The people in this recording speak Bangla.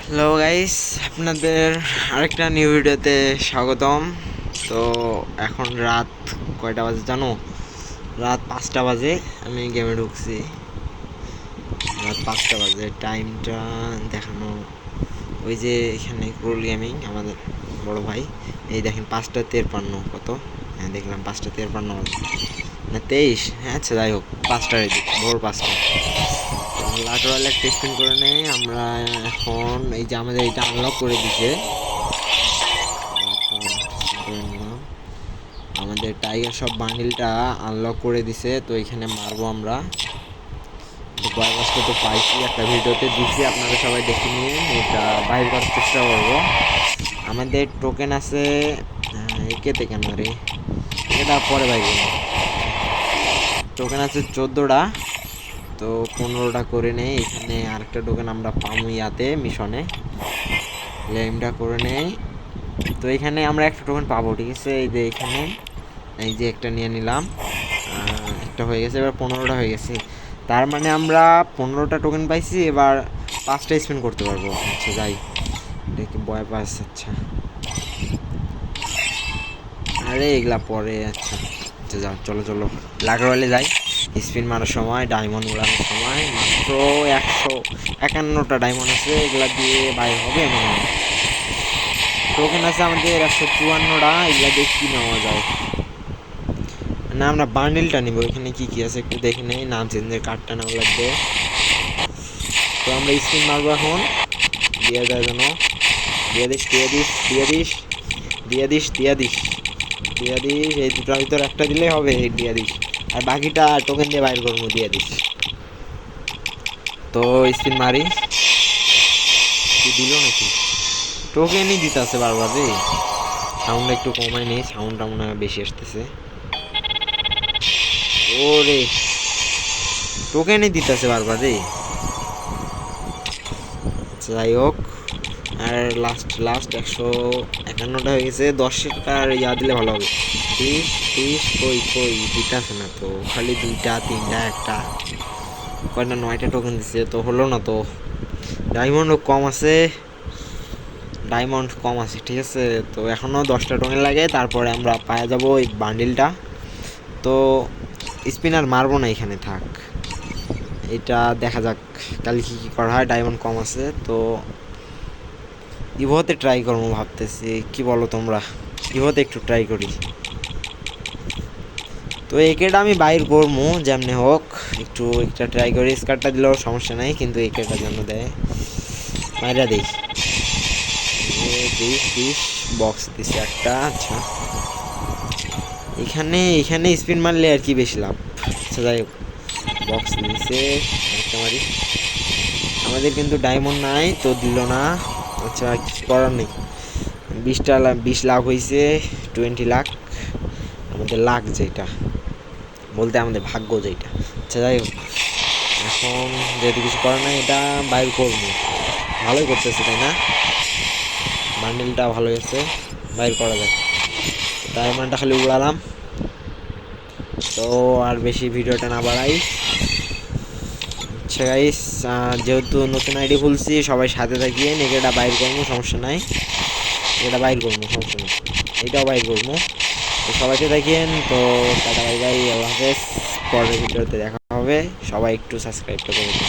হ্যালো গাইস, আপনাদের আরেকটা নিউ ভিডিওতে স্বাগতম। তো এখন রাত কয়টা বাজে জানো? রাত 5টা বাজে। আমি গেমে ঢুকছি, রাত 5টা বাজে। টাইমটা দেখানো ওই যে এখানে ক্রোল গেমিং আমাদের বড় ভাই, এই দেখেন 5টা 53 কত। হ্যাঁ দেখলাম 5টা 53 বাজে না 23। হ্যাঁ আচ্ছা যাই হোক, 5টার এদিক, ভোর 5টা। লাটোরাল একটা স্পিন করে নেই আমরা। এখন এই যে আমাদের এইটা আনলক করে দিছে, আমাদের টাইগার সব বান্ডিলটা আনলক করে দিছে। তো এখানে মারবো আমরা। তো বয়বাসটা তো পাইছি, একটা ভিডিওতে দিচ্ছি, আপনারা সবাই দেখে নিয়ে এটা বাইর করার চেষ্টা করবো। আমাদের টোকেন আছে একেতে কেন রে, এটা পরে বাইর করবো। টোকেন আছে 14টা, তো 15টা করে নেই। এখানে আরেকটা টোকেন আমরা পাবো ইয়াতে মিশনে, ক্লেমটা করে নেই। তো এখানে আমরা একটা টোকেন পাবো, ঠিক আছে। এই যে এখানে এই যে একটা নিয়ে নিলাম, একটা হয়ে গেছে, এবার 15টা হয়ে গেছে। তার মানে আমরা 15টা টোকেন পাইছি, এবার 5টা স্পেন্ড করতে পারবো। আচ্ছা যাই, দেখি বয় পাস। আচ্ছা আরে এগুলা পরে। আচ্ছা আচ্ছা যাও, চলো চলো লাগারওয়ালে যাই। স্পিন মারার সময়, ডায়মন্ড উড়ানোর সময় মাত্র 151টা ডায়মন্ড আছে, এগুলা দিয়ে বাইর হবে মনে হয়। টোকেন আছে আমাদের 154টা, এগুলা দিয়ে কী নেওয়া যায় না। আমরা বান্ডিলটা নিব। এখানে কি কি আছে একটু দেখে নেই, নাম চেঞ্জের কার্ডটা নেওয়া লাগবে। তো আমরা স্পিন মারবো এখন, দিয়ে যায় যেন। দিয়ে দিস দিয়ে দিস দিয়ে দিস দিয়ে দিস দিয়ে দিস দিয়ে দিস, এই দুটোর ভিতর একটা দিলেই হবে, এই দিয়ে দিস। আর বাকিটা টোকেন দিয়ে বাইর করবো, দিয়ে দিস। তো স্পিন মারি, কি দিল নাকি? টোকেনই দিতে আছে বারবার রে। সাউন্ড একটু কমাই নেই, সাউন্ডটা মনে হয় বেশি আসতেছে। ওরে টোকেনই দিতে আছে বারবার রে। যাই হোক, আর লাস্ট 151টা হয়ে গেছে। 10টার ইয়া দিলে ভালো হবে। 30 কই কই দিতে আছে না তো, খালি 2টা 3টা একটা কয়টা 9টা টোকেন দিচ্ছে, তো হলো না তো। ডায়মন্ডও কম আছে, ডায়মন্ড কম আছে, ঠিক আছে। তো এখনও 10টা টোকেন লাগে, তারপরে আমরা পাওয়া যাবো ওই বান্ডিলটা। তো স্পিনার মারবো না, এখানে থাক, এটা দেখা যাক কাল কী কী করা হয়। ডায়মন্ড কম আছে, তো ইভোতে ট্রাই করবো ভাবতেছি, কি বলো তোমরা? ইভোতে একটু ট্রাই করি। তো একেটা আমি বাইর করবো যেমনি হোক, একটু একটা ট্রাই করি। স্কারটা দিলেও সমস্যা নাই, কিন্তু একেটার জন্য দেয় মাইরা দিই। দিস বক্স দিছে একটা। আচ্ছা এখানে এখানে স্পিন মারলে আর কি বেশি লাভ। আচ্ছা যাই হোক, বক্স দিছে একটা মারি। আমাদের কিন্তু ডায়মন্ড নাই, তো দিল না। আচ্ছা কিছু করার নেই। 20 লাখ হয়েছে, 20 লাখ আমাদের লাখ, যেটা বলতে আমাদের ভাগ্য যেটা। আচ্ছা যাই হোক, এখন যেহেতু কিছু করার নাই, এটা বাইর করবো। ভালোই করতেছে তাই না? বান্ডেলটা ভালো হয়েছে, বাইর করা যায়। ডায়মন্ডটা খালি উড়ালাম। তো আর বেশি ভিডিওটা না বাড়াই। আচ্ছা গাইস, যেহেতু নতুন আইডি খুলছি, সবাই সাথে থাকিয়ে এটা বাইর করবো, সমস্যা নাই। এটা বাইর করবো, সমস্যা নেই। এটাও বাইর করবো। তো সবাইকে দেখিয়েন। তো টাটা বাই বাই, আল্লাহ হাফেজ। পরের ভিডিওতে দেখা হবে। সবাই একটু সাবস্ক্রাইবটা করে দিন।